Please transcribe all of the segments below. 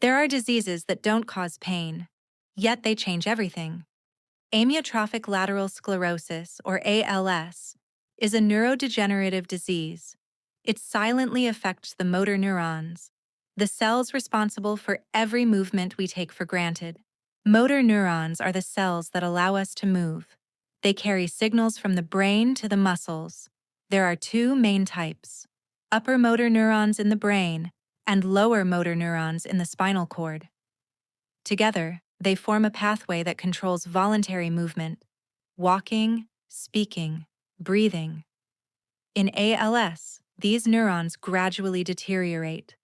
There are diseases that don't cause pain, yet they change everything. Amyotrophic lateral sclerosis, or ALS, is a neurodegenerative disease. It silently affects the motor neurons, the cells responsible for every movement we take for granted. Motor neurons are the cells that allow us to move. They carry signals from the brain to the muscles. There are two main types: upper motor neurons in the brain and lower motor neurons in the spinal cord. Together, they form a pathway that controls voluntary movement, walking, speaking, breathing. In ALS, these neurons gradually deteriorate.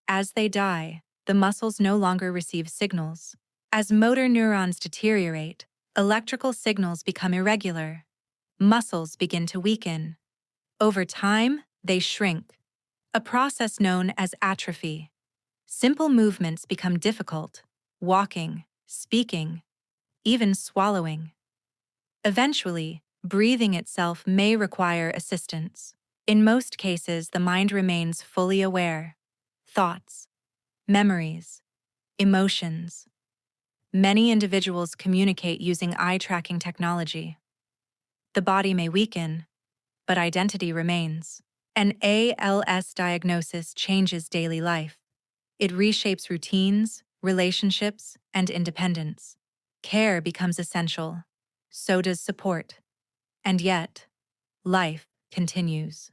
As they die, the muscles no longer receive signals. As motor neurons deteriorate, electrical signals become irregular. Muscles begin to weaken. Over time, they shrink, a process known as atrophy. Simple movements become difficult: walking, speaking, even swallowing. Eventually, breathing itself may require assistance. In most cases, the mind remains fully aware. Thoughts, memories, emotions. Many individuals communicate using eye-tracking technology. The body may weaken, but identity remains. An ALS diagnosis changes daily life. It reshapes routines, relationships, and independence. Care becomes essential. So does support. And yet, life continues.